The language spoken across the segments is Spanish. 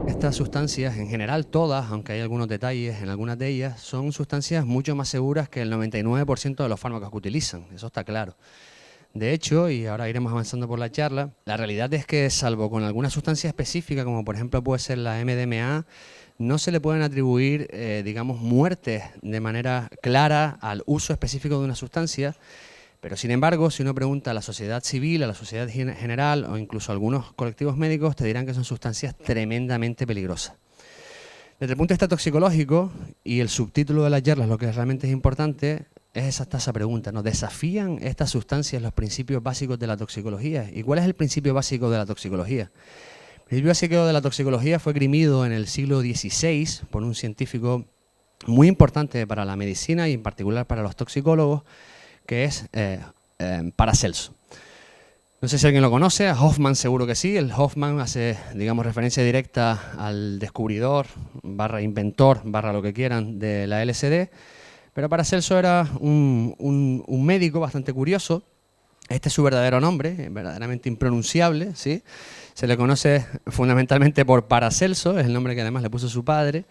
Estas sustancias, en general todas, aunque hay algunos detalles en algunas de ellas, son sustancias mucho más seguras que el 99% de los fármacos que utilizan, eso está claro. De hecho, y ahora iremos avanzando por la charla, la realidad es que salvo con alguna sustancia específica, como por ejemplo puede ser la MDMA, no se le pueden atribuir, digamos, muertes de manera clara al uso específico de una sustancia. Pero sin embargo, si uno pregunta a la sociedad civil, a la sociedad general o incluso a algunos colectivos médicos, te dirán que son sustancias tremendamente peligrosas. Desde el punto de vista toxicológico, y el subtítulo de la charla, lo que realmente es importante, es esa pregunta, ¿no? ¿Desafían estas sustancias los principios básicos de la toxicología? ¿Y cuál es el principio básico de la toxicología? El principio básico de la toxicología fue grimido en el siglo XVI por un científico muy importante para la medicina y en particular para los toxicólogos, que es Paracelso. No sé si alguien lo conoce, a Hoffman seguro que sí. El Hoffman hace, digamos, referencia directa al descubridor, barra inventor, barra lo que quieran, de la LSD. Pero Paracelso era un médico bastante curioso. Este es su verdadero nombre, verdaderamente impronunciable, ¿sí? Se le conoce fundamentalmente por Paracelso, es el nombre que además le puso su padre.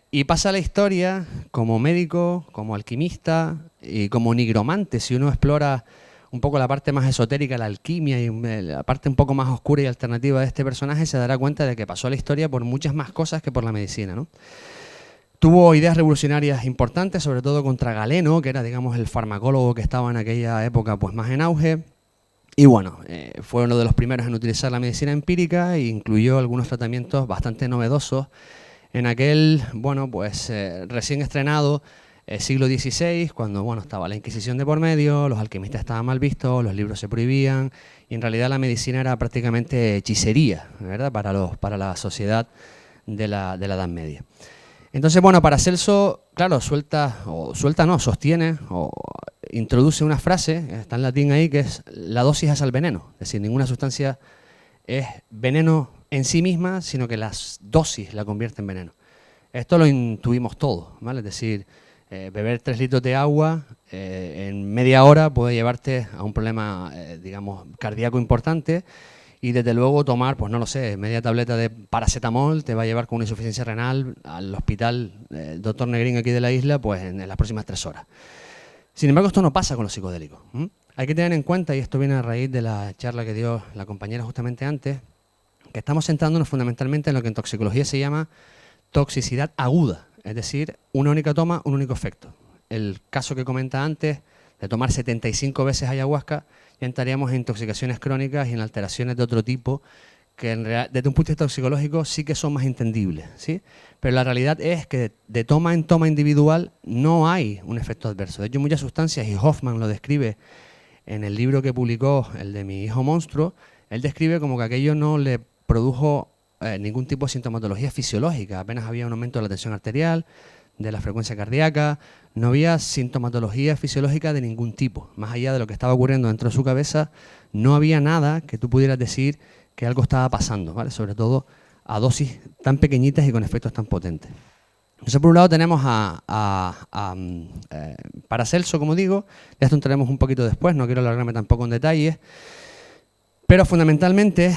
Y pasa a la historia como médico, como alquimista y como nigromante. Si uno explora un poco la parte más esotérica, la alquimia y la parte un poco más oscura y alternativa de este personaje, se dará cuenta de que pasó a la historia por muchas más cosas que por la medicina, ¿no? Tuvo ideas revolucionarias importantes, sobre todo contra Galeno, que era, digamos, el farmacólogo que estaba en aquella época pues más en auge. Y bueno, fue uno de los primeros en utilizar la medicina empírica e incluyó algunos tratamientos bastante novedosos en aquel, bueno, pues recién estrenado siglo XVI, cuando, bueno, estaba la Inquisición de por medio, los alquimistas estaban mal vistos, los libros se prohibían y en realidad la medicina era prácticamente hechicería, ¿verdad?, para la sociedad de la Edad Media. Entonces, bueno, Paracelso, claro, sostiene o introduce una frase, está en latín ahí, que es la dosis es al veneno. Es decir, ninguna sustancia es veneno en sí misma, sino que las dosis la convierten en veneno. Esto lo intuimos todos, ¿vale? Es decir, beber 3 litros de agua en media hora puede llevarte a un problema, digamos, cardíaco importante. Y desde luego tomar, pues no lo sé, media tableta de paracetamol te va a llevar con una insuficiencia renal al hospital Dr. Negrín aquí de la isla, pues en las próximas 3 horas. Sin embargo, esto no pasa con los psicodélicos. Hay que tener en cuenta, y esto viene a raíz de la charla que dio la compañera justamente antes, que estamos centrándonos fundamentalmente en lo que en toxicología se llama toxicidad aguda, es decir, una única toma, un único efecto. El caso que comenta antes, de tomar 75 veces ayahuasca, ya entraríamos en intoxicaciones crónicas y en alteraciones de otro tipo que desde un punto de vista toxicológico sí que son más entendibles, ¿sí? Pero la realidad es que de toma en toma individual no hay un efecto adverso. De hecho, muchas sustancias, y Hoffman lo describe en el libro que publicó, el de Mi hijo monstruo, él describe como que aquello no le produjo ningún tipo de sintomatología fisiológica, apenas había un aumento de la tensión arterial, de la frecuencia cardíaca, no había sintomatología fisiológica de ningún tipo. Más allá de lo que estaba ocurriendo dentro de su cabeza, no había nada que tú pudieras decir que algo estaba pasando, ¿vale? Sobre todo a dosis tan pequeñitas y con efectos tan potentes. Entonces, por un lado tenemos a Paracelso, como digo, de esto entraremos un poquito después, no quiero alargarme tampoco en detalles, pero fundamentalmente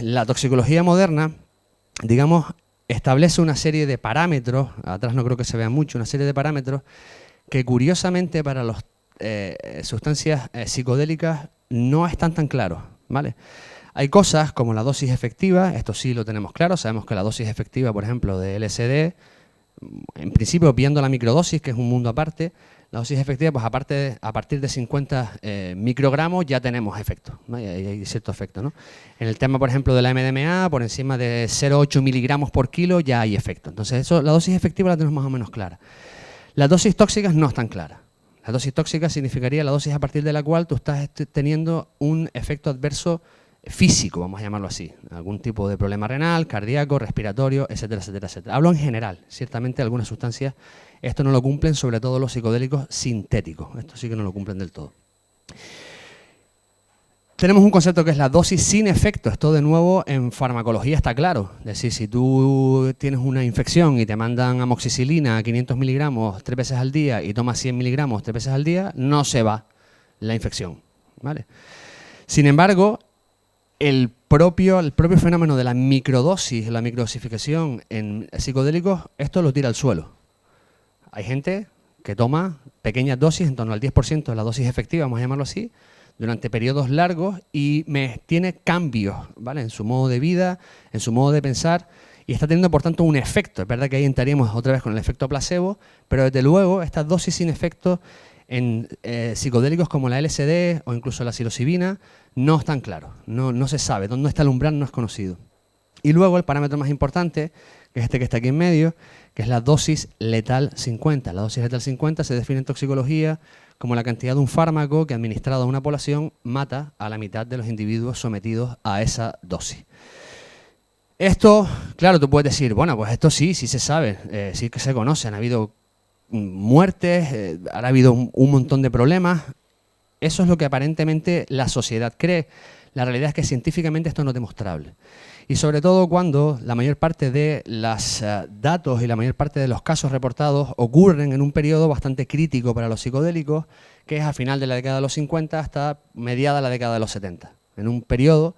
la toxicología moderna, digamos, establece una serie de parámetros, atrás no creo que se vea mucho, una serie de parámetros que curiosamente para las sustancias psicodélicas no están tan claros, ¿vale? Hay cosas como la dosis efectiva, esto sí lo tenemos claro, sabemos que la dosis efectiva, por ejemplo, de LSD, en principio viendo la microdosis, que es un mundo aparte, la dosis efectiva, pues a partir de 50 microgramos ya tenemos efecto, ¿no? Hay cierto efecto, ¿no? En el tema, por ejemplo, de la MDMA, por encima de 0,8 miligramos por kilo ya hay efecto. Entonces, eso, la dosis efectiva la tenemos más o menos clara. Las dosis tóxicas no están claras. La dosis tóxica significaría la dosis a partir de la cual tú estás teniendo un efecto adverso físico, vamos a llamarlo así, algún tipo de problema renal, cardíaco, respiratorio, etcétera, etcétera, etcétera. Hablo en general, ciertamente algunas sustancias esto no lo cumplen, sobre todo los psicodélicos sintéticos, esto sí que no lo cumplen del todo. Tenemos un concepto que es la dosis sin efecto, esto de nuevo en farmacología está claro, es decir, si tú tienes una infección y te mandan amoxicilina a 500 miligramos 3 veces al día y tomas 100 miligramos 3 veces al día, no se va la infección, ¿vale? Sin embargo, el el propio fenómeno de la microdosis, la microdosificación en psicodélicos, esto lo tira al suelo. Hay gente que toma pequeñas dosis, en torno al 10% de la dosis efectiva, vamos a llamarlo así, durante periodos largos y tiene cambios, ¿vale?, en su modo de vida, en su modo de pensar, y está teniendo, por tanto, un efecto. Es verdad que ahí entraríamos otra vez con el efecto placebo, pero desde luego estas dosis sin efecto en psicodélicos como la LSD o incluso la psilocibina no están claros, no se sabe, dónde está el umbral no es conocido. Y luego el parámetro más importante, que es este que está aquí en medio, que es la dosis letal 50. La dosis letal 50 se define en toxicología como la cantidad de un fármaco que administrado a una población mata a la mitad de los individuos sometidos a esa dosis. Esto, claro, tú puedes decir, bueno, pues esto sí se sabe, sí que se conoce, han habido muertes, ha habido un montón de problemas. Eso es lo que aparentemente la sociedad cree. La realidad es que científicamente esto no es demostrable. Y sobre todo cuando la mayor parte de los datos y la mayor parte de los casos reportados ocurren en un periodo bastante crítico para los psicodélicos, que es a final de la década de los 50 hasta mediada la década de los 70. En un periodo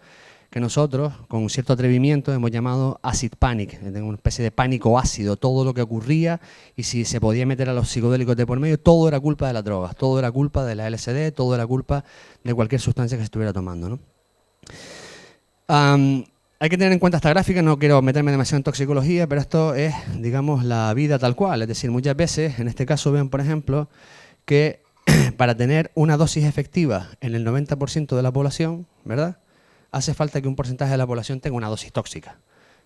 que nosotros, con un cierto atrevimiento, hemos llamado acid panic, una especie de pánico ácido. Todo lo que ocurría y si se podía meter a los psicodélicos de por medio, todo era culpa de las drogas, todo era culpa de la LSD, todo era culpa de cualquier sustancia que se estuviera tomando, ¿no? Hay que tener en cuenta esta gráfica, no quiero meterme demasiado en toxicología, pero esto es, digamos, la vida tal cual. Es decir, muchas veces, en este caso ven, por ejemplo, que para tener una dosis efectiva en el 90% de la población, ¿verdad?, hace falta que un porcentaje de la población tenga una dosis tóxica,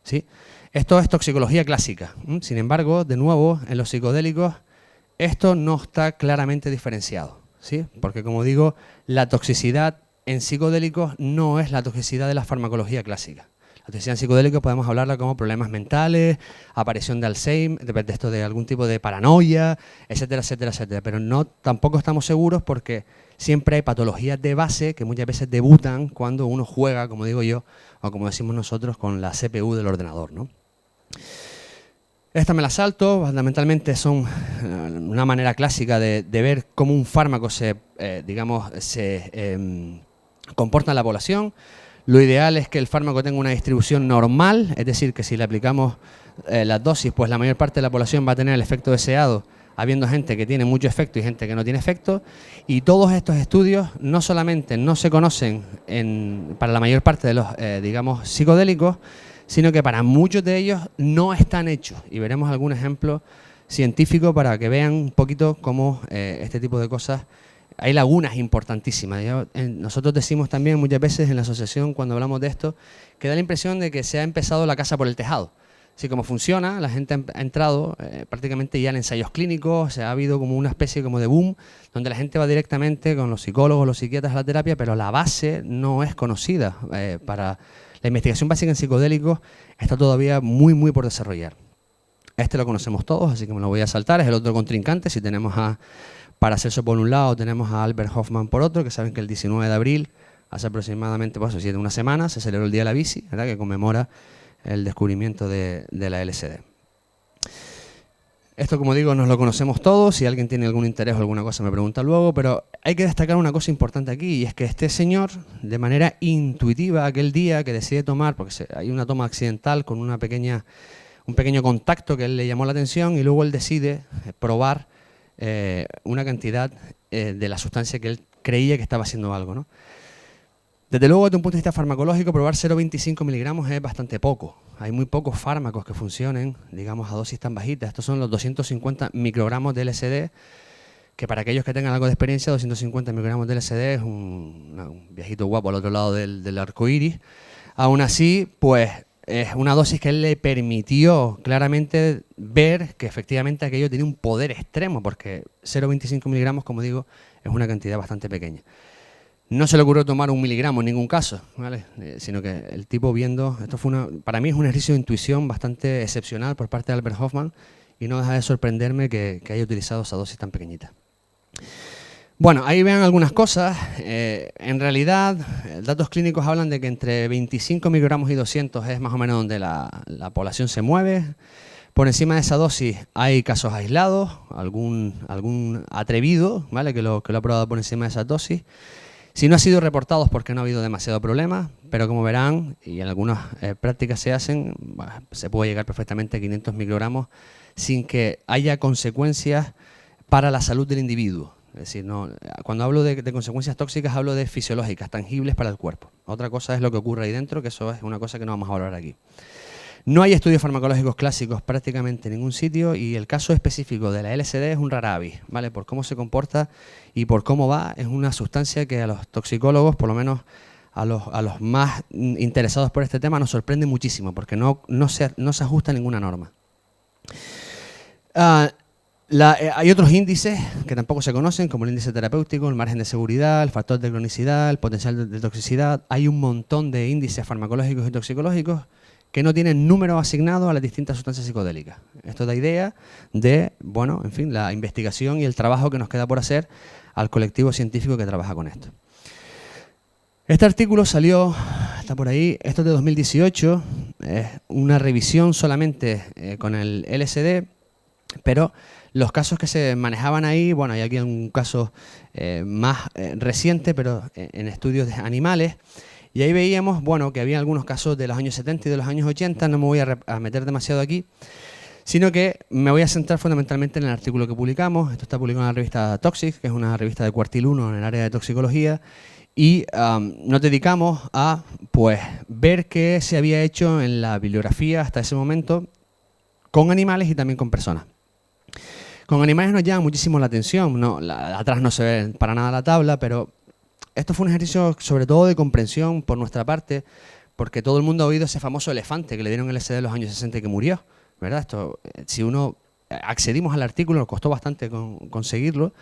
¿sí? Esto es toxicología clásica. Sin embargo, de nuevo, en los psicodélicos esto no está claramente diferenciado, ¿sí? Porque, como digo, la toxicidad en psicodélicos no es la toxicidad de la farmacología clásica. La toxicidad en psicodélicos podemos hablarla como problemas mentales, aparición de Alzheimer, de algún tipo de paranoia, etcétera, etcétera, etcétera. Pero tampoco estamos seguros porque siempre hay patologías de base que muchas veces debutan cuando uno juega, como digo yo, o como decimos nosotros, con la CPU del ordenador, ¿no? Esta me la salto, fundamentalmente son una manera clásica de ver cómo un fármaco se comporta en la población. Lo ideal es que el fármaco tenga una distribución normal, es decir, que si le aplicamos las dosis, pues la mayor parte de la población va a tener el efecto deseado, habiendo gente que tiene mucho efecto y gente que no tiene efecto. Y todos estos estudios no solamente no se conocen para la mayor parte de los, psicodélicos, sino que para muchos de ellos no están hechos. Y veremos algún ejemplo científico para que vean un poquito cómo este tipo de cosas, hay lagunas importantísimas. Nosotros decimos también muchas veces en la asociación, cuando hablamos de esto, que da la impresión de que se ha empezado la casa por el tejado. Así como funciona, la gente ha entrado prácticamente ya en ensayos clínicos, ha habido como una especie como de boom, donde la gente va directamente con los psicólogos, los psiquiatras a la terapia, pero la base no es conocida. Para la investigación básica en psicodélicos está todavía muy, muy por desarrollar. Este lo conocemos todos, así que me lo voy a saltar, es el otro contrincante. Si tenemos a Paracelso por un lado, tenemos a Albert Hofmann por otro, que saben que el 19 de abril, hace aproximadamente una semana, se celebró el Día de la Bici, ¿verdad?, que conmemora el descubrimiento de la LSD. Esto, como digo, nos lo conocemos todos. Si alguien tiene algún interés o alguna cosa me pregunta luego, pero hay que destacar una cosa importante aquí, y es que este señor, de manera intuitiva, aquel día que decide tomar, porque hay una toma accidental con un pequeño contacto que él le llamó la atención, y luego él decide probar una cantidad de la sustancia que él creía que estaba haciendo algo, ¿no? Desde luego, desde un punto de vista farmacológico, probar 0,25 miligramos es bastante poco. Hay muy pocos fármacos que funcionen, digamos, a dosis tan bajitas. Estos son los 250 microgramos de LSD, que para aquellos que tengan algo de experiencia, 250 microgramos de LSD es un viejito guapo al otro lado del arco iris. Aún así, pues es una dosis que él le permitió claramente ver que efectivamente aquello tenía un poder extremo, porque 0,25 miligramos, como digo, es una cantidad bastante pequeña. No se le ocurrió tomar 1 miligramo en ningún caso, ¿vale? Sino que el tipo viendo, para mí es un ejercicio de intuición bastante excepcional por parte de Albert Hofmann, y no deja de sorprenderme que haya utilizado esa dosis tan pequeñita. Bueno, ahí vean algunas cosas. En realidad, datos clínicos hablan de que entre 25 microgramos y 200 es más o menos donde la población se mueve. Por encima de esa dosis hay casos aislados, algún atrevido, ¿vale?, que lo ha probado por encima de esa dosis. Si no ha sido reportado es porque no ha habido demasiado problema, pero como verán, y en algunas prácticas se hacen, se puede llegar perfectamente a 500 microgramos sin que haya consecuencias para la salud del individuo. Es decir, no, cuando hablo de consecuencias tóxicas hablo de fisiológicas, tangibles para el cuerpo. Otra cosa es lo que ocurre ahí dentro, que eso es una cosa que no vamos a hablar aquí. No hay estudios farmacológicos clásicos prácticamente en ningún sitio y el caso específico de la LSD es un rara avis, ¿vale? Por cómo se comporta y por cómo va, es una sustancia que a los toxicólogos, por lo menos a los más interesados por este tema, nos sorprende muchísimo porque no se ajusta a ninguna norma. Hay otros índices que tampoco se conocen, como el índice terapéutico, el margen de seguridad, el factor de cronicidad, el potencial de toxicidad. Hay un montón de índices farmacológicos y toxicológicos que no tienen número asignado a las distintas sustancias psicodélicas. Esto da idea de, bueno, en fin, la investigación y el trabajo que nos queda por hacer al colectivo científico que trabaja con esto. Este artículo salió, está por ahí, esto es de 2018, es una revisión solamente con el LSD, pero los casos que se manejaban ahí, bueno, hay aquí un caso más reciente, pero en estudios de animales, y ahí veíamos, bueno, que había algunos casos de los años 70 y de los años 80, no me voy a meter demasiado aquí, sino que me voy a centrar fundamentalmente en el artículo que publicamos. Esto está publicado en la revista Toxic, que es una revista de Cuartil 1 en el área de toxicología, y nos dedicamos a pues, ver qué se había hecho en la bibliografía hasta ese momento con animales y también con personas. Con animales nos llama muchísimo la atención, atrás no se ve para nada la tabla, pero esto fue un ejercicio sobre todo de comprensión por nuestra parte, porque todo el mundo ha oído ese famoso elefante que le dieron LSD en los años 60 y que murió, ¿verdad? Esto, si uno accedimos al artículo, nos costó bastante conseguirlo,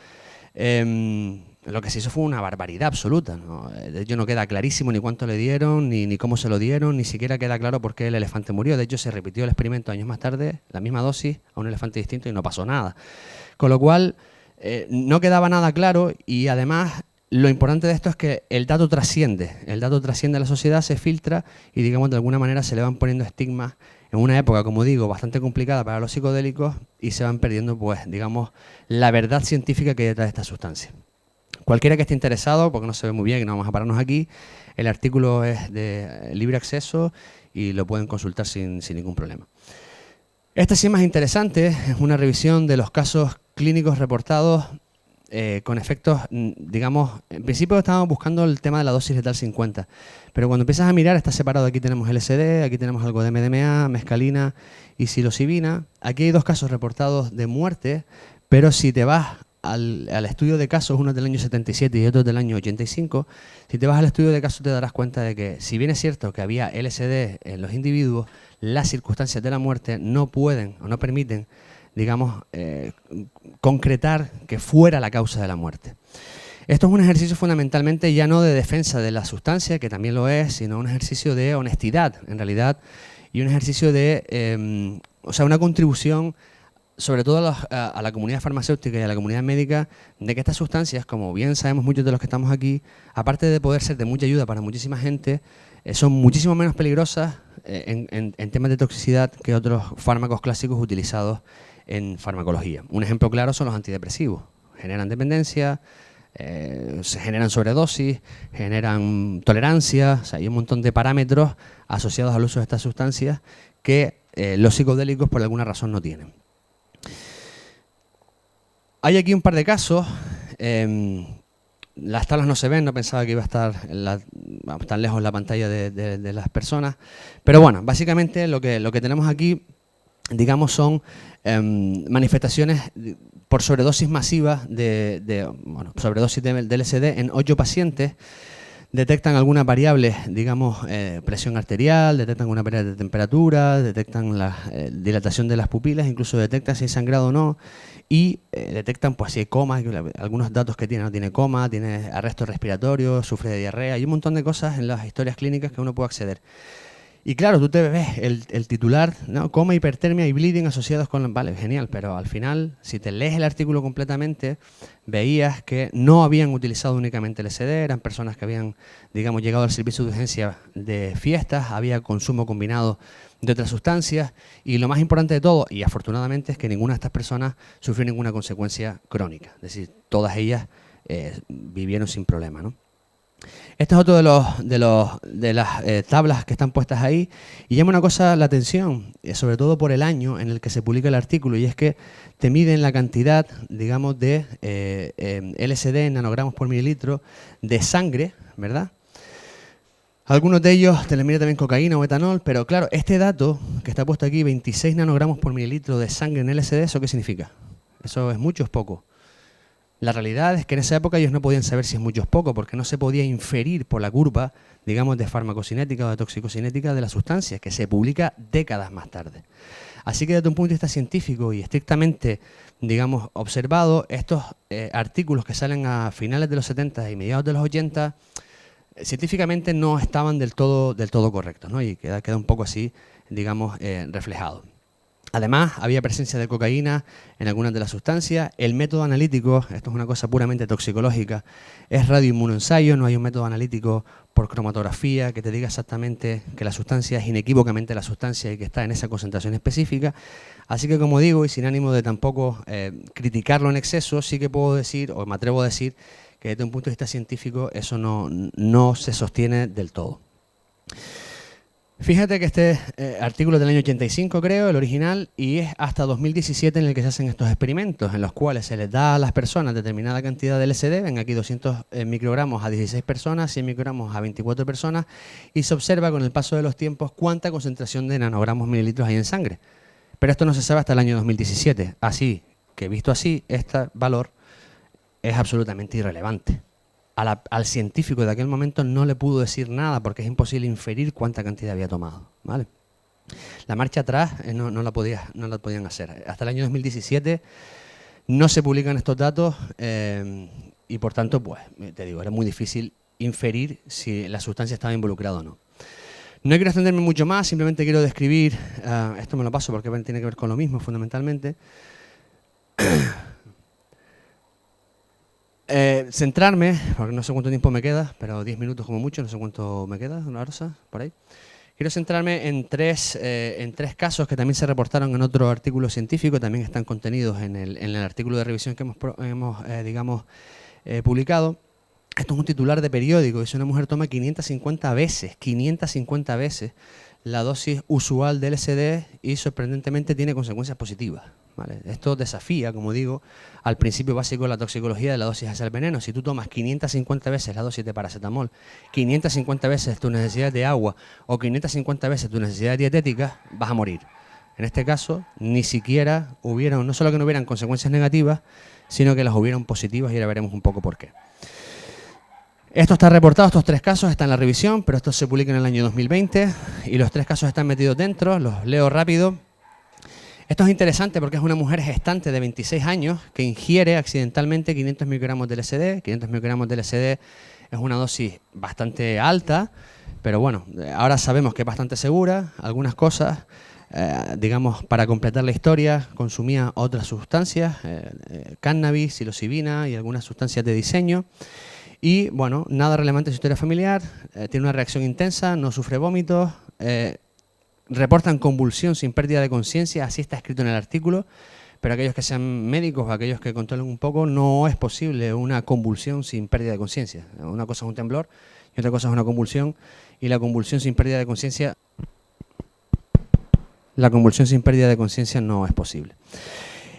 lo que se hizo fue una barbaridad absoluta, ¿no? De hecho no queda clarísimo ni cuánto le dieron, ni cómo se lo dieron, ni siquiera queda claro por qué el elefante murió. De hecho se repitió el experimento años más tarde, la misma dosis, a un elefante distinto y no pasó nada. Con lo cual no quedaba nada claro y además lo importante de esto es que el dato trasciende a la sociedad, se filtra y digamos de alguna manera se le van poniendo estigmas en una época, como digo, bastante complicada para los psicodélicos y se van perdiendo, pues, digamos, la verdad científica que hay detrás de esta sustancia. Cualquiera que esté interesado, porque no se ve muy bien y no vamos a pararnos aquí, el artículo es de libre acceso y lo pueden consultar sin ningún problema. Esta sí es más interesante, es una revisión de los casos clínicos reportados con efectos, digamos, en principio estábamos buscando el tema de la dosis letal 50, pero cuando empiezas a mirar está separado, aquí tenemos LSD, aquí tenemos algo de MDMA, mescalina y psilocibina. Aquí hay dos casos reportados de muerte, pero si te vas al estudio de casos, uno es del año 77 y otro es del año 85, si te vas al estudio de casos te darás cuenta de que si bien es cierto que había LSD en los individuos, las circunstancias de la muerte no pueden o no permiten, digamos, concretar que fuera la causa de la muerte. Esto es un ejercicio fundamentalmente ya no de defensa de la sustancia, que también lo es, sino un ejercicio de honestidad, en realidad, y un ejercicio de, o sea, una contribución sobre todo a la comunidad farmacéutica y a la comunidad médica, de que estas sustancias, como bien sabemos muchos de los que estamos aquí, aparte de poder ser de mucha ayuda para muchísima gente, son muchísimo menos peligrosas en temas de toxicidad que otros fármacos clásicos utilizados en farmacología. Un ejemplo claro son los antidepresivos. Generan dependencia, se generan sobredosis, generan tolerancia, o sea, hay un montón de parámetros asociados al uso de estas sustancias que los psicodélicos por alguna razón no tienen. Hay aquí un par de casos, las tablas no se ven, no pensaba que iba a estar tan lejos la pantalla de las personas, pero bueno, básicamente lo que tenemos aquí, digamos, son manifestaciones por sobredosis masivas sobredosis de LSD en 8 pacientes. Detectan algunas variables, digamos, presión arterial, detectan una variable de temperatura, detectan la dilatación de las pupilas, incluso detectan si hay sangrado o no, y detectan pues si hay coma, algunos datos que tiene, ¿no? Tiene coma, tiene arresto respiratorio, sufre de diarrea, hay un montón de cosas en las historias clínicas que uno puede acceder. Y claro, tú te ves el titular, ¿no? Coma, hipertermia y bleeding asociados con... Vale, genial, pero al final, si te lees el artículo completamente, veías que no habían utilizado únicamente LSD, eran personas que habían, digamos, llegado al servicio de urgencia de fiestas, había consumo combinado de otras sustancias, y lo más importante de todo, y afortunadamente, es que ninguna de estas personas sufrió ninguna consecuencia crónica. Es decir, todas ellas vivieron sin problema, ¿no? Este es otro de las tablas que están puestas ahí y llama una cosa la atención, sobre todo por el año en el que se publica el artículo, y es que te miden la cantidad, digamos, de LSD en nanogramos por mililitro de sangre, ¿verdad? Algunos de ellos te les mide también cocaína o etanol, pero claro, este dato que está puesto aquí, 26 nanogramos por mililitro de sangre en LSD, ¿eso qué significa? ¿Eso es mucho o es poco? La realidad es que en esa época ellos no podían saber si es mucho o es poco, porque no se podía inferir por la curva, digamos, de farmacocinética o de toxicocinética de la sustancia, que se publica décadas más tarde. Así que desde un punto de vista científico y estrictamente, digamos, observado, estos artículos que salen a finales de los 70 y mediados de los 80, científicamente no estaban del todo correctos, ¿no? Y queda un poco así, digamos, reflejado. Además, había presencia de cocaína en algunas de las sustancias. El método analítico, esto es una cosa puramente toxicológica, es radioinmunoensayo, no hay un método analítico por cromatografía que te diga exactamente que la sustancia es inequívocamente la sustancia y que está en esa concentración específica. Así que, como digo, y sin ánimo de tampoco criticarlo en exceso, sí que puedo decir, o me atrevo a decir, que desde un punto de vista científico eso no se sostiene del todo. Fíjate que este artículo es del año 85, creo, el original, y es hasta 2017 en el que se hacen estos experimentos, en los cuales se les da a las personas determinada cantidad de LSD, ven aquí 200 microgramos a 16 personas, 100 microgramos a 24 personas, y se observa con el paso de los tiempos cuánta concentración de nanogramos mililitros hay en sangre. Pero esto no se sabe hasta el año 2017, así que visto así, este valor es absolutamente irrelevante. Al científico de aquel momento no le pudo decir nada porque es imposible inferir cuánta cantidad había tomado, ¿vale? La marcha atrás no la podían hacer. Hasta el año 2017 no se publican estos datos y por tanto, pues, te digo, era muy difícil inferir si la sustancia estaba involucrada o no. No quiero extenderme mucho más, simplemente quiero describir, esto me lo paso porque tiene que ver con lo mismo fundamentalmente. Centrarme, porque no sé cuánto tiempo me queda, pero 10 minutos como mucho, no sé cuánto me queda, una hora, por ahí. Quiero centrarme en tres casos que también se reportaron en otro artículo científico, también están contenidos en el artículo de revisión que hemos publicado. Esto es un titular de periódico, dice: una mujer toma 550 veces la dosis usual de LSD y sorprendentemente tiene consecuencias positivas. ¿Vale? Esto desafía, como digo, al principio básico de la toxicología de la dosis hacia el veneno. Si tú tomas 550 veces la dosis de paracetamol, 550 veces tu necesidad de agua o 550 veces tu necesidad dietética, vas a morir. En este caso, ni siquiera hubieron, no solo que no hubieran consecuencias negativas, sino que las hubieran positivas y ahora veremos un poco por qué. Esto está reportado, estos tres casos están en la revisión, pero estos se publican en el año 2020 y los tres casos están metidos dentro, los leo rápido. Esto es interesante porque es una mujer gestante de 26 años que ingiere accidentalmente 500 microgramos de LSD. 500 microgramos de LSD es una dosis bastante alta, pero bueno, ahora sabemos que es bastante segura. Algunas cosas, digamos, para completar la historia, consumía otras sustancias, cannabis, psilocibina y algunas sustancias de diseño. Y bueno, nada relevante en su historia familiar, tiene una reacción intensa, no sufre vómitos, reportan convulsión sin pérdida de conciencia, así está escrito en el artículo, pero aquellos que sean médicos o aquellos que controlen un poco, no es posible una convulsión sin pérdida de conciencia. Una cosa es un temblor y otra cosa es una convulsión, y la convulsión sin pérdida de conciencia no es posible.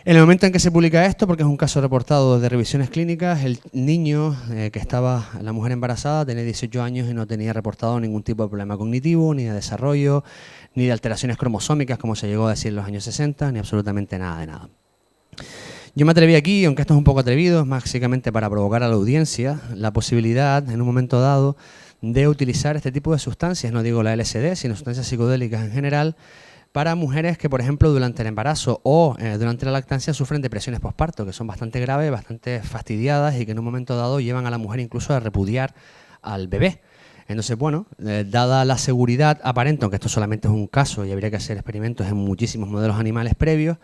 En el momento en que se publica esto, porque es un caso reportado de revisiones clínicas, el niño que estaba, la mujer embarazada, tenía 18 años y no tenía reportado ningún tipo de problema cognitivo, ni de desarrollo, ni de alteraciones cromosómicas, como se llegó a decir en los años 60, ni absolutamente nada de nada. Yo me atreví aquí, aunque esto es un poco atrevido, es básicamente para provocar a la audiencia la posibilidad, en un momento dado, de utilizar este tipo de sustancias, no digo la LSD, sino sustancias psicodélicas en general, para mujeres que, por ejemplo, durante el embarazo o durante la lactancia sufren depresiones posparto, que son bastante graves, bastante fastidiadas y que en un momento dado llevan a la mujer incluso a repudiar al bebé. Entonces, bueno, dada la seguridad aparente, aunque esto solamente es un caso y habría que hacer experimentos en muchísimos modelos animales previos,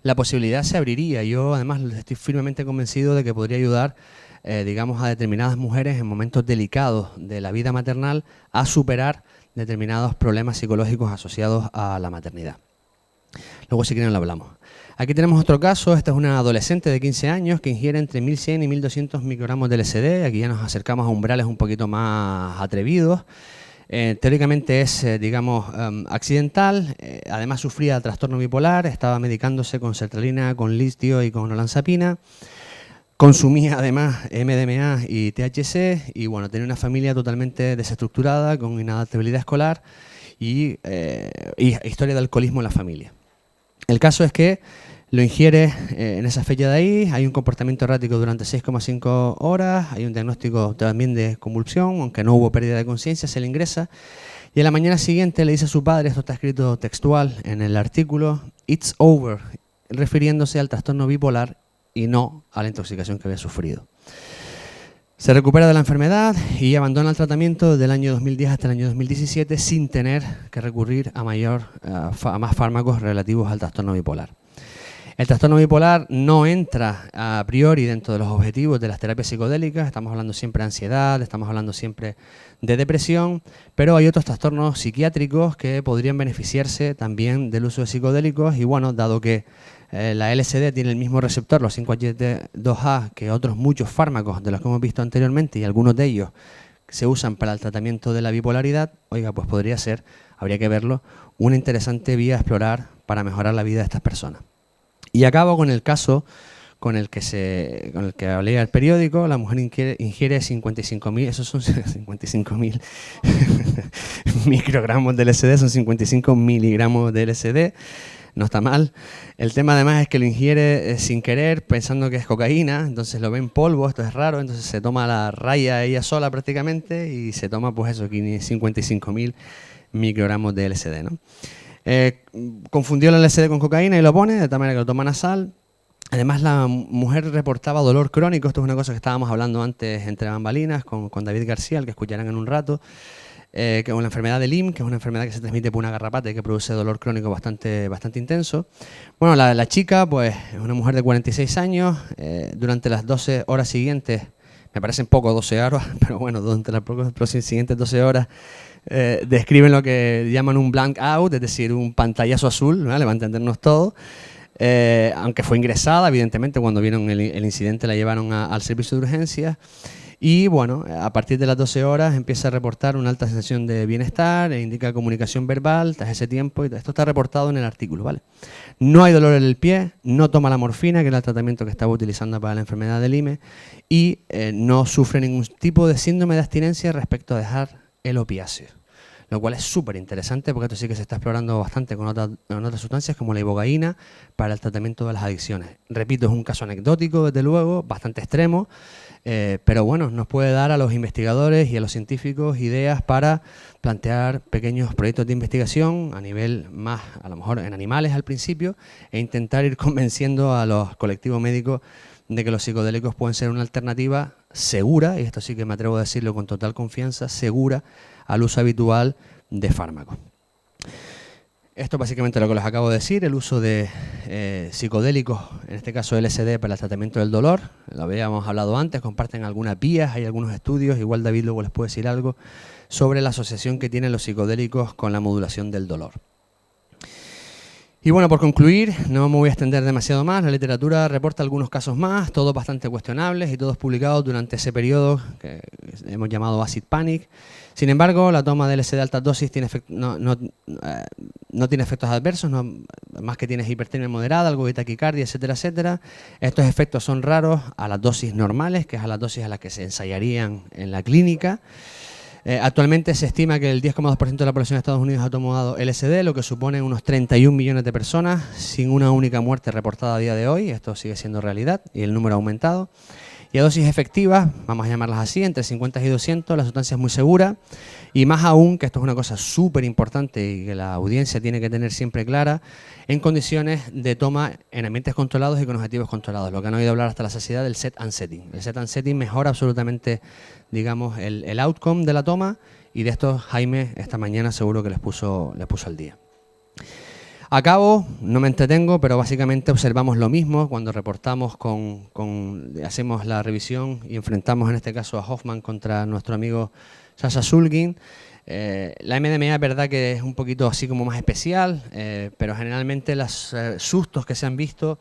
la posibilidad se abriría. Yo, además, estoy firmemente convencido de que podría ayudar, digamos, a determinadas mujeres en momentos delicados de la vida maternal a superar determinados problemas psicológicos asociados a la maternidad. Luego si quieren lo hablamos. Aquí tenemos otro caso, esta es una adolescente de 15 años que ingiere entre 1100 y 1200 microgramos de LSD, aquí ya nos acercamos a umbrales un poquito más atrevidos. Teóricamente es, digamos, accidental, además sufría trastorno bipolar, estaba medicándose con sertralina, con litio y con olanzapina. Consumía además MDMA y THC y bueno, tenía una familia totalmente desestructurada, con inadaptabilidad escolar y historia de alcoholismo en la familia. El caso es que lo ingiere en esa fecha de ahí, hay un comportamiento errático durante 6,5 horas, hay un diagnóstico también de convulsión, aunque no hubo pérdida de conciencia, se le ingresa y a la mañana siguiente le dice a su padre, esto está escrito textual en el artículo, "It's over", refiriéndose al trastorno bipolar y no a la intoxicación que había sufrido. Se recupera de la enfermedad y abandona el tratamiento desde el año 2010 hasta el año 2017 sin tener que recurrir a más fármacos relativos al trastorno bipolar. El trastorno bipolar no entra a priori dentro de los objetivos de las terapias psicodélicas, estamos hablando siempre de ansiedad, estamos hablando siempre de depresión, pero hay otros trastornos psiquiátricos que podrían beneficiarse también del uso de psicodélicos y bueno, dado que la LSD tiene el mismo receptor, los 5-HT2A, que otros muchos fármacos de los que hemos visto anteriormente y algunos de ellos se usan para el tratamiento de la bipolaridad, oiga, pues podría ser, habría que verlo, una interesante vía a explorar para mejorar la vida de estas personas. Y acabo con el caso con el que hablé al periódico. La mujer ingiere 55.000, esos son 55.000 microgramos de LSD, son 55 miligramos de LSD, no está mal. El tema además es que lo ingiere sin querer, pensando que es cocaína, entonces lo ve en polvo, esto es raro, entonces se toma la raya ella sola prácticamente y se toma pues eso, 55.000 microgramos de LSD, ¿no? Confundió el LSD con cocaína y lo pone, de tal manera que lo toma nasal. Además, la mujer reportaba dolor crónico, esto es una cosa que estábamos hablando antes entre bambalinas con David García, el que escucharán en un rato, que es una enfermedad de Lyme, que es una enfermedad que se transmite por una garrapata y que produce dolor crónico bastante intenso. Bueno, la chica, pues, es una mujer de 46 años, durante las 12 horas siguientes, me parecen poco 12 horas, pero bueno, durante las siguientes 12 horas, describen lo que llaman un blank out, es decir, un pantallazo azul, ¿vale? Va a entendernos todo. Aunque fue ingresada, evidentemente, cuando vieron el incidente la llevaron al servicio de urgencias. Y bueno, a partir de las 12 horas empieza a reportar una alta sensación de bienestar, e indica comunicación verbal tras ese tiempo, y esto está reportado en el artículo, ¿vale? No hay dolor en el pie, no toma la morfina, que era el tratamiento que estaba utilizando para la enfermedad de Lyme, y no sufre ningún tipo de síndrome de abstinencia respecto a dejar el opiáceo. Lo cual es súper interesante porque esto sí que se está explorando bastante con otras sustancias como la ibogaína para el tratamiento de las adicciones. Repito, es un caso anecdótico, desde luego, bastante extremo, pero bueno, nos puede dar a los investigadores y a los científicos ideas para plantear pequeños proyectos de investigación a nivel más, a lo mejor en animales al principio, e intentar ir convenciendo a los colectivos médicos de que los psicodélicos pueden ser una alternativa segura, y esto sí que me atrevo a decirlo con total confianza, segura al uso habitual de fármacos. Esto es básicamente lo que les acabo de decir, el uso de psicodélicos, en este caso LSD, para el tratamiento del dolor. Lo habíamos hablado antes, comparten algunas vías, hay algunos estudios, igual David luego les puede decir algo, sobre la asociación que tienen los psicodélicos con la modulación del dolor. Y bueno, por concluir, no me voy a extender demasiado más, la literatura reporta algunos casos más, todos bastante cuestionables y todos publicados durante ese periodo que hemos llamado acid panic. Sin embargo, la toma de LSD de altas dosis no tiene efectos adversos, más que tienes hipertermia moderada, algo de taquicardia, etcétera, etcétera. Estos efectos son raros a las dosis normales, que es a las dosis a las que se ensayarían en la clínica. Actualmente se estima que el 10,2% de la población de Estados Unidos ha tomado LSD, lo que supone unos 31 millones de personas, sin una única muerte reportada a día de hoy. Esto sigue siendo realidad y el número ha aumentado. Y a dosis efectivas, vamos a llamarlas así, entre 50 y 200, la sustancia es muy segura. Y más aún, que esto es una cosa súper importante y que la audiencia tiene que tener siempre clara, en condiciones de toma en ambientes controlados y con objetivos controlados. Lo que han oído hablar hasta la saciedad del set and setting. El set and setting mejora absolutamente, digamos, el outcome de la toma, y de esto Jaime esta mañana seguro que les puso al día. Acabo, no me entretengo, pero básicamente observamos lo mismo cuando reportamos hacemos la revisión y enfrentamos en este caso a Hoffman contra nuestro amigo Sasha Shulgin. La MDMA es verdad que es un poquito así como más especial, pero generalmente los sustos que se han visto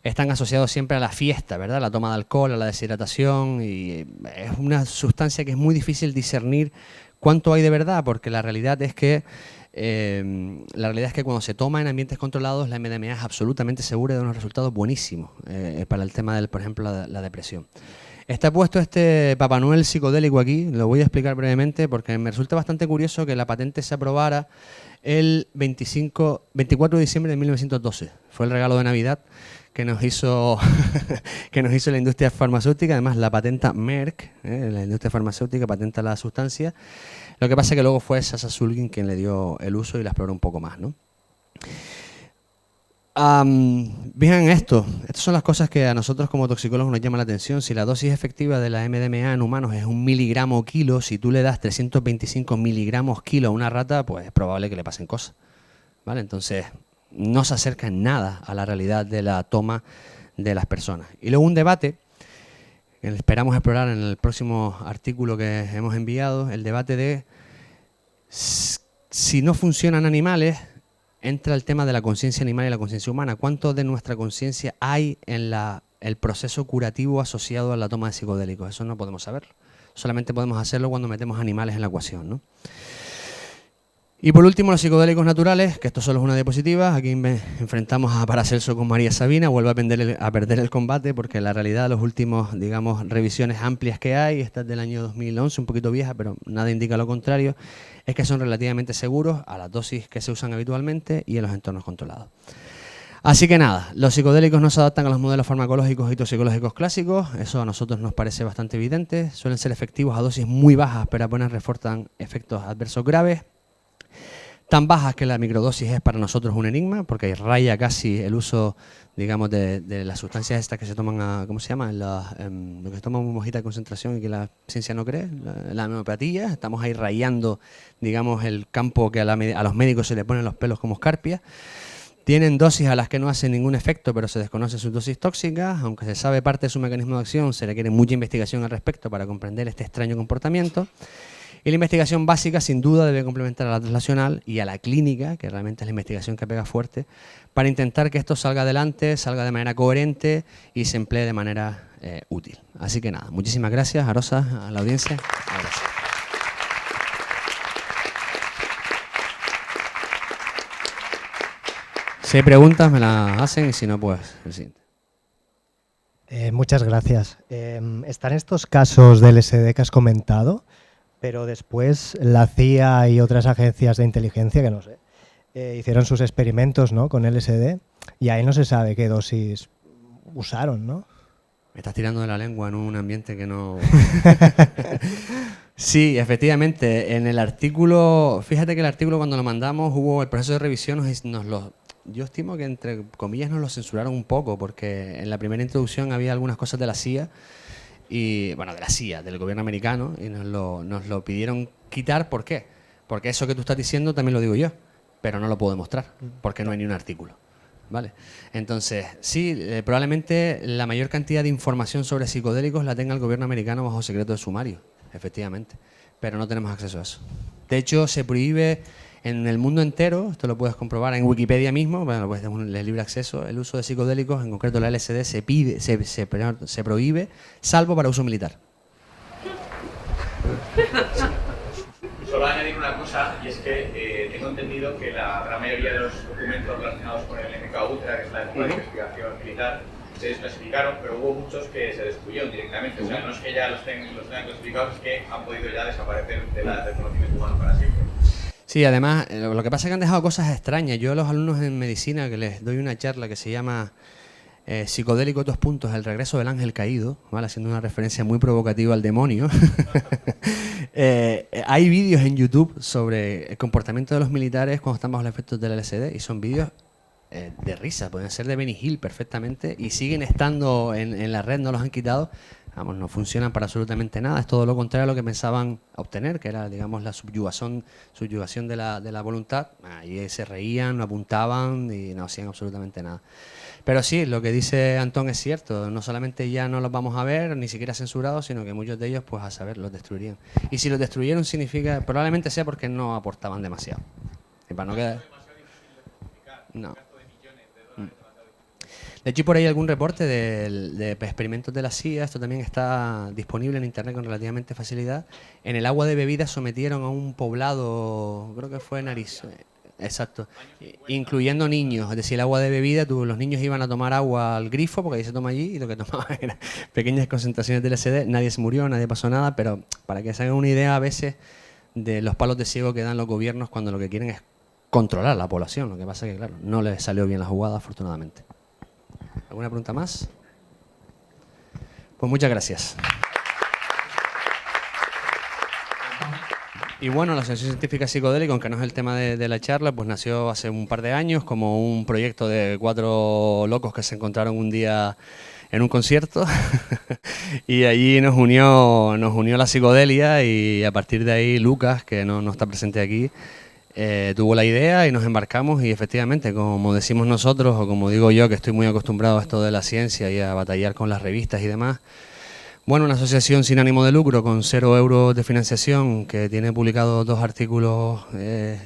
están asociados siempre a la fiesta, ¿verdad? La toma de alcohol, a la deshidratación, y es una sustancia que es muy difícil discernir cuánto hay de verdad, porque la realidad es que cuando se toma en ambientes controlados, la MDMA es absolutamente segura y da unos resultados buenísimos para el tema del, por ejemplo, la depresión. Está puesto este Papá Noel psicodélico aquí, lo voy a explicar brevemente porque me resulta bastante curioso que la patente se aprobara el 24 de diciembre de 1912. Fue el regalo de Navidad que nos hizo la industria farmacéutica. Además, la patenta Merck, la industria farmacéutica patenta la sustancia. Lo que pasa es que luego fue Sasa Zulgin quien le dio el uso y la exploró un poco más, ¿no? Vean esto, estas son las cosas que a nosotros como toxicólogos nos llama la atención. Si la dosis efectiva de la MDMA en humanos es 1 miligramo kilo, si tú le das 325 miligramos kilo a una rata, pues es probable que le pasen cosas, ¿vale? Entonces, no se acerca en nada a la realidad de la toma de las personas. Y luego un debate que esperamos explorar en el próximo artículo que hemos enviado, el debate de si no funcionan animales, entra el tema de la conciencia animal y la conciencia humana. ¿Cuánto de nuestra conciencia hay en el proceso curativo asociado a la toma de psicodélicos? Eso no podemos saberlo. Solamente podemos hacerlo cuando metemos animales en la ecuación, ¿no? Y por último, los psicodélicos naturales, que esto solo es una diapositiva. Aquí enfrentamos a Paracelso con María Sabina. Vuelve a perder el combate porque la realidad, los últimos, digamos, revisiones amplias que hay, esta es del año 2011, un poquito vieja, pero nada indica lo contrario, es que son relativamente seguros a las dosis que se usan habitualmente y en los entornos controlados. Así que nada, los psicodélicos no se adaptan a los modelos farmacológicos y toxicológicos clásicos. Eso a nosotros nos parece bastante evidente. Suelen ser efectivos a dosis muy bajas, pero apenas reportan efectos adversos graves. Tan bajas que la microdosis es para nosotros un enigma, porque raya casi el uso, digamos, de las sustancias estas que se toman, ¿cómo se llama? Lo que se toma una hojita de concentración y que la ciencia no cree, la homeopatía. Estamos ahí rayando, digamos, el campo que a los médicos se le ponen los pelos como escarpias. Tienen dosis a las que no hacen ningún efecto, pero se desconoce sus dosis tóxicas. Aunque se sabe parte de su mecanismo de acción, se requiere mucha investigación al respecto para comprender este extraño comportamiento. Y la investigación básica, sin duda, debe complementar a la translacional y a la clínica, que realmente es la investigación que pega fuerte, para intentar que esto salga adelante, salga de manera coherente y se emplee de manera útil. Así que nada, muchísimas gracias, Arosa, a la audiencia. Gracias. Si hay preguntas, me las hacen y si no, pues el siguiente. Muchas gracias. Están estos casos de LSD que has comentado, pero después la CIA y otras agencias de inteligencia, que no sé, hicieron sus experimentos, ¿no?, con LSD y ahí no se sabe qué dosis usaron, ¿no? Me estás tirando de la lengua en un ambiente que no... Sí, efectivamente. En el artículo, fíjate que el artículo cuando lo mandamos hubo el proceso de revisión, yo estimo que entre comillas nos lo censuraron un poco porque en la primera introducción había algunas cosas de la CIA y bueno, de la CIA, del gobierno americano, y nos lo pidieron quitar. ¿Por qué? Porque eso que tú estás diciendo también lo digo yo, pero no lo puedo demostrar, porque no hay ni un artículo, ¿vale? Entonces, sí, probablemente la mayor cantidad de información sobre psicodélicos la tenga el gobierno americano bajo secreto de sumario, efectivamente, pero no tenemos acceso a eso. De hecho, se prohíbe en el mundo entero, esto lo puedes comprobar en Wikipedia mismo, bueno, pues tenemos el libre acceso, el uso de psicodélicos, en concreto la LSD, se prohíbe, salvo para uso militar. Solo añadir una cosa, y es que tengo entendido que la gran mayoría de los documentos relacionados con el MK Ultra, que es la época de investigación militar, se desclasificaron, pero hubo muchos que se destruyeron directamente. O sea, no es que ya los tengan clasificados, es que han podido ya desaparecer del conocimiento humano para siempre. Sí, además, lo que pasa es que han dejado cosas extrañas. Yo a los alumnos en medicina que les doy una charla que se llama Psicodélico, el regreso del ángel caído, ¿vale?, haciendo una referencia muy provocativa al demonio. Hay vídeos en YouTube sobre el comportamiento de los militares cuando están bajo los efectos del LSD y son vídeos de risa, pueden ser de Benny Hill perfectamente y siguen estando en la red, no los han quitado, Vamos, no funcionan para absolutamente nada, es todo lo contrario a lo que pensaban obtener, que era, digamos, la subyugación de la voluntad. Ahí se reían, no apuntaban y no hacían absolutamente nada. Pero sí, lo que dice Antón es cierto, no solamente ya no los vamos a ver, ni siquiera censurados, sino que muchos de ellos, pues a saber, los destruirían. Y si los destruyeron significa, probablemente sea porque no aportaban demasiado. Y para no quedar... No. De hecho, por ahí hay algún reporte de experimentos de la CIA, esto también está disponible en internet con relativamente facilidad. En el agua de bebida sometieron a un poblado, creo que fue en Arizona, exacto, incluyendo niños, es decir, el agua de bebida, los niños iban a tomar agua al grifo, porque ahí se toma allí, y lo que tomaban eran pequeñas concentraciones de LSD, nadie se murió, nadie pasó nada, pero para que se hagan una idea a veces de los palos de ciego que dan los gobiernos cuando lo que quieren es controlar la población, lo que pasa es que, claro, no les salió bien la jugada, afortunadamente. ¿Alguna pregunta más? Pues muchas gracias. Y bueno, la Asociación Científica Psicodélica, aunque no es el tema de la charla, pues nació hace un par de años como un proyecto de 4 locos que se encontraron un día en un concierto y allí nos unió la psicodelia, y a partir de ahí Lucas, que no está presente aquí, tuvo la idea y nos embarcamos, y efectivamente, como decimos nosotros, o como digo yo, que estoy muy acostumbrado a esto de la ciencia y a batallar con las revistas y demás, bueno, una asociación sin ánimo de lucro con 0 euros de financiación, que tiene publicados 2 artículos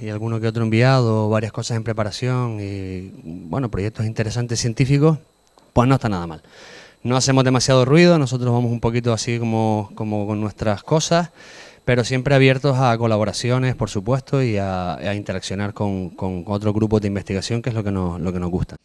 y alguno que otro enviado, varias cosas en preparación y, bueno, proyectos interesantes científicos, pues no está nada mal. No hacemos demasiado ruido, nosotros vamos un poquito así como con nuestras cosas, pero siempre abiertos a colaboraciones, por supuesto, y a interaccionar con otros grupos de investigación, que es lo que nos gusta.